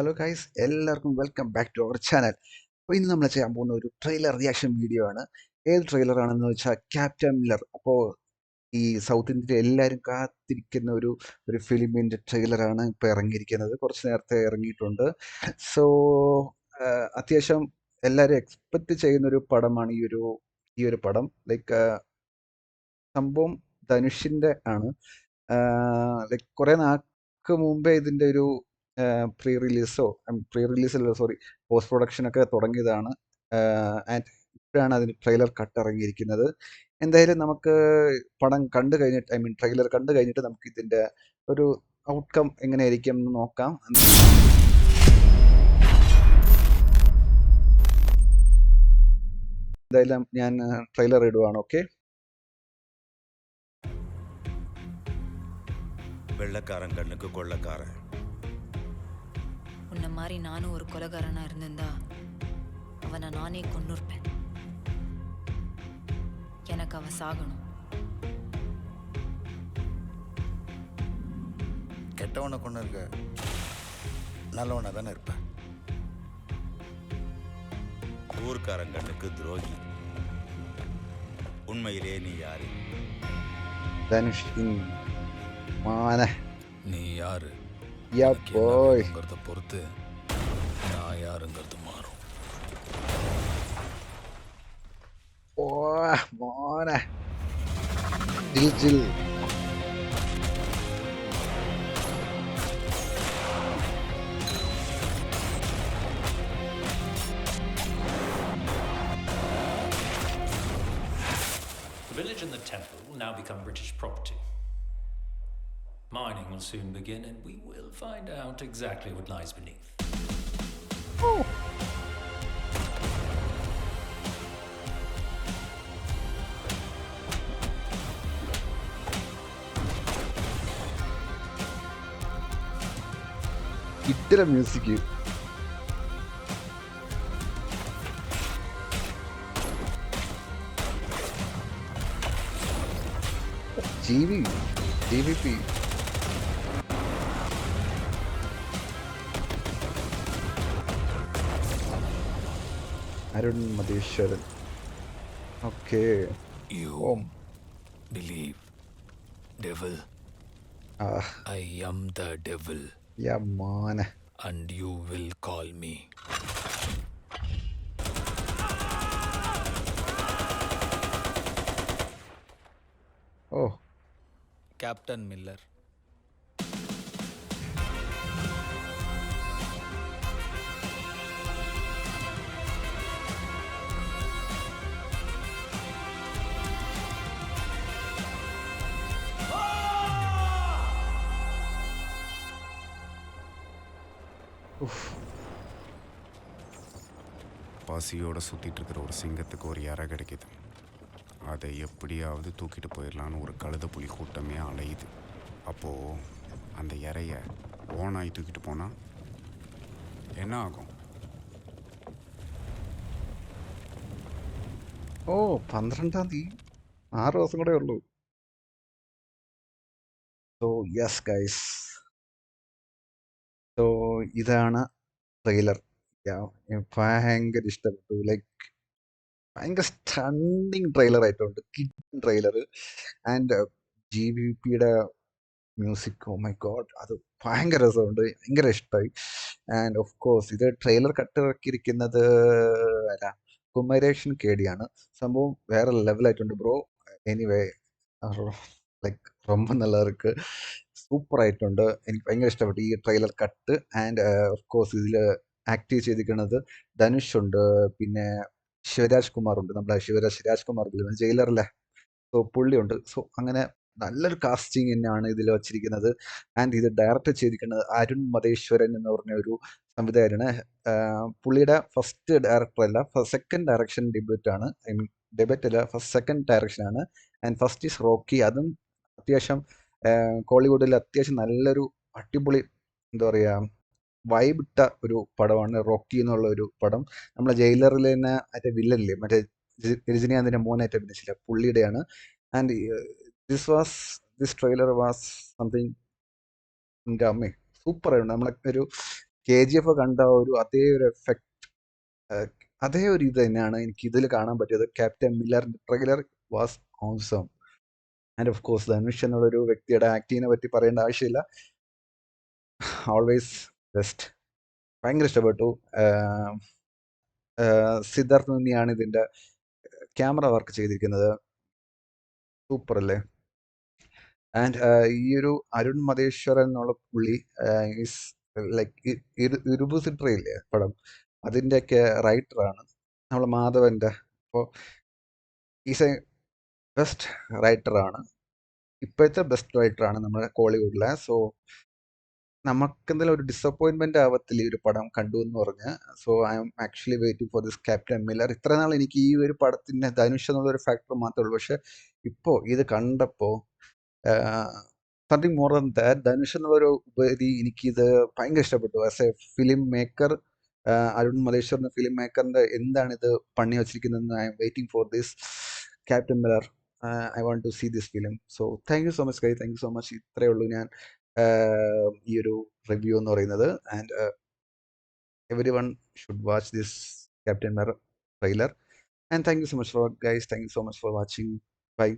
Hello guys, എല്ലാവർക്കും welcome back to our channel. അപ്പോൾ ഇന്ന് നമ്മൾ ചെയ്യാൻ പോകുന്ന ഒരു ട്രെയിലർ റിയാക്ഷൻ വീഡിയോ ആണ്. ഏത് ട്രെയിലറാണെന്ന് വെച്ചാൽ ക്യാപ്റ്റൻ മില്ലർ. അപ്പോൾ ഈ സൗത്ത് ഇന്ത്യയിൽ എല്ലാവരും കാത്തിരിക്കുന്ന ഒരു ഒരു ഫിലിമിൻ്റെ ട്രെയിലറാണ് ഇപ്പോൾ ഇറങ്ങിയിരിക്കുന്നത്. കുറച്ച് നേരത്തെ ഇറങ്ങിയിട്ടുണ്ട്. സോ അത്യാവശ്യം എല്ലാവരും എക്സ്പെക്റ്റ് ചെയ്യുന്നൊരു പടമാണ് ഈ ഒരു പടം. ലൈക്ക് സംഭവം ധനുഷിൻ്റെ ആണ്. ലൈക്ക് കുറേ നാൾക്ക് മുമ്പേ ഇതിൻ്റെ ഒരു പ്രീ റിലീസല്ല, സോറി, പോസ്റ്റ് പ്രൊഡക്ഷനൊക്കെ തുടങ്ങിയതാണ്. ആൻഡ് ഇപ്പോഴാണ് അതിന് ട്രെയിലർ കട്ട് ഇറങ്ങിയിരിക്കുന്നത്. എന്തായാലും നമുക്ക് പടം കണ്ടു കഴിഞ്ഞിട്ട്, ട്രെയിലർ കണ്ടു കഴിഞ്ഞിട്ട് നമുക്ക് ഇതിൻ്റെ ഒരു ഔട്ട്കം എങ്ങനെയായിരിക്കും എന്ന് നോക്കാം. എന്തായാലും ഞാൻ ട്രെയിലർ ഇടുവാണ്. ഓക്കെ, வெள்ளக்காரன் கண்ணுக்கு கொள்ளக்காரன். உன்ன மாதிரி நானும் ஒரு கொலைகாரனா இருந்திருந்தா அவனை நானே கொன்னுருப்பேன். எனக்கு அவன் சாகணும். கெட்டவனை கொண்டு இருக்க நல்லவனை தானே இருப்பேன். ஊர்க்காரன் கண்ணுக்கு துரோகி. உண்மையிலே நீ யாரு? ധനുഷ് മാന நீ யாரு? യാ ബോയ്. பொறுத்து நான் யாருங்கிறது மாறும். ഓ മോനെ, ജിൽ ജിൽ. The village and the temple will now become British property. Mining will soon begin, and we will find out exactly what lies beneath. ഇത്തരം music GVP. Arun Matheswaran. Okay. You believe devil? I am the devil. യാ മോനെ. And you will call me. Oh, Captain Miller. பசியோட சுற்றிட்டு இருக்கிற ஒரு சிங்கத்துக்கு ஒரு இறை கிடைக்கிது. அதை எப்படியாவது தூக்கிட்டு போயிடலான்னு ஒரு கழுத புலி கூட்டமே அலையுது. அப்போது அந்த இறைய ஓனாய் தூக்கிட்டு போனால் என்ன ஆகும்? ഓ, 12-ാം തീയതി, 6 ദിവസം കൂടെ ഉള്ളൂ. സോ യെസ് ഗൈസ്, സോ ഇതാണ് ട്രെയിലർ. ഭയങ്കര ഇഷ്ടപ്പെട്ടു. ലൈക്ക് ഭയങ്കര സ്റ്റണ്ണിങ് ട്രെയിലർ ആയിട്ടുണ്ട്. Kid trailer. ആൻഡ് GVPയുടെ മ്യൂസിക്, ഓ മൈ ഗോഡ്, അത് ഭയങ്കര രസമുണ്ട്. ഭയങ്കര ഇഷ്ടമായി. ആൻഡ് ഓഫ് കോഴ്സ് ഇത് ട്രെയിലർ കട്ടിറക്കിയിരിക്കുന്നത് അല്ല, കുമരേഷൻ KD ആണ്. സംഭവം വേറെ ലെവലായിട്ടുണ്ട് ബ്രോ. എനിവേ, ലൈക്ക് ரொம்ப நல்லா இருக்கு, സൂപ്പർ ആയിട്ടുണ്ട്. എനിക്ക് ഭയങ്കര ഇഷ്ടപ്പെട്ടു ഈ trailer cut. And of course ഇതിൽ ആക്ട് ചെയ്തിരിക്കുന്നത് ധനുഷ് ഉണ്ട്, പിന്നെ ശിവരാജ് കുമാർ ഉണ്ട്. നമ്മളെ ശിവരാജ് കുമാർ ജയിലറിലെ, സോ പുള്ളിയുണ്ട്. സോ അങ്ങനെ നല്ലൊരു കാസ്റ്റിംഗ് തന്നെയാണ് ഇതിൽ വച്ചിരിക്കുന്നത്. ആൻഡ് ഇത് ഡയറക്റ്റ് ചെയ്തിരിക്കുന്നത് അരുൺ മതേശ്വരൻ എന്ന് പറഞ്ഞ ഒരു സംവിധായകനാണ്. പുള്ളിയുടെ ഫസ്റ്റ് ഡയറക്ടർ അല്ല, സെക്കൻഡ് ഡയറക്ഷൻ ഡെബ്യൂട്ട് ആണ്. ഡെബ്യൂട്ട് അല്ല, സെക്കൻഡ് ഡയറക്ഷൻ ആണ്. And first is Rocky. അതും അത്യാവശ്യം കോളിവുഡിൽ അത്യാവശ്യം നല്ലൊരു അടിപൊളി, എന്താ പറയുക, വൈബിട്ട ഒരു പടമാണ് റോക്കി എന്നുള്ള ഒരു പടം. നമ്മളെ ജയിലറിൽ തന്നെ മറ്റേ വില്ലനില്ലേ, മറ്റേ രജനീകാന്തിന്റെ മോനായിട്ട് അഭിനയിച്ചില്ല, പുള്ളിയുടെയാണ്. And this trailer was something, എൻ്റെ അമ്മേ, സൂപ്പർ ആയിരുന്നു. നമ്മളെ ഒരു KGF കണ്ട ഒരു അതേ ഒരു എഫക്റ്റ്, അതേ ഒരു ഇത് തന്നെയാണ് എനിക്ക് ഇതിൽ കാണാൻ പറ്റിയത്. ക്യാപ്റ്റൻ മില്ലറിൻ്റെ trailer was awesome. And of course Dhanush എന്നുള്ളൊരു വ്യക്തിയുടെ ആക്ടിങ്ങിനെ പറ്റി പറയേണ്ട ആവശ്യമില്ല. Always best. ഭയങ്കര ഇഷ്ടപ്പെട്ടു. സിദ്ധാർത്ഥ് നന്ദിയാണ് ഇതിൻ്റെ ക്യാമറ വർക്ക് ചെയ്തിരിക്കുന്നത്. സൂപ്പർ അല്ലേ? ആൻഡ് ഈ ഒരു അരുൺ മതേശ്വരൻ എന്നുള്ള പുള്ളി ഈസ് ലൈക്ക് ഇരുപു സിട്രയില്ലേ പടം, അതിൻ്റെയൊക്കെ റൈറ്ററാണ് നമ്മളെ മാധവൻ്റെ. അപ്പോൾ ഈസ് എ ബെസ്റ്റ് റൈറ്ററാണ്, ഇപ്പോഴത്തെ ബെസ്റ്റ് റൈറ്ററാണ് നമ്മുടെ കോളിവുഡിലെ. സോ നമുക്കെന്തെങ്കിലും ഒരു ഡിസപ്പോയിൻമെൻ്റ് ആവത്തില്ല ഈ ഒരു പടം കണ്ടു എന്ന് പറഞ്ഞ്. So I M actually waiting for this Captain Miller. ഇത്ര നാൾ എനിക്ക് ഈ ഒരു പടത്തിൻ്റെ ധനുഷ് എന്നുള്ളൊരു ഫാക്ടർ മാത്രമേ ഉള്ളൂ. പക്ഷേ ഇപ്പോൾ ഇത് കണ്ടപ്പോൾ something more than that, Dhanush എന്നുള്ളൊരു ഉപരി എനിക്കിത് ഭയങ്കര ഇഷ്ടപ്പെട്ടു. As a film maker, Arun Maleshwar എന്ന ഫിലിം മേക്കറിൻ്റെ എന്താണ് ഇത് പണി വച്ചിരിക്കുന്നതെന്ന് I am waiting for this Captain Miller. I want to see this film. So thank you so much guys, thank you so much. ഇത്രയേ ഉള്ളൂ ഞാൻ ഈ ഒരു റിവ്യൂ എന്ന് പറയുന്നത്. And everyone should watch this Captain Miller trailer. And thank you so much for guys, thank you so much for watching. By.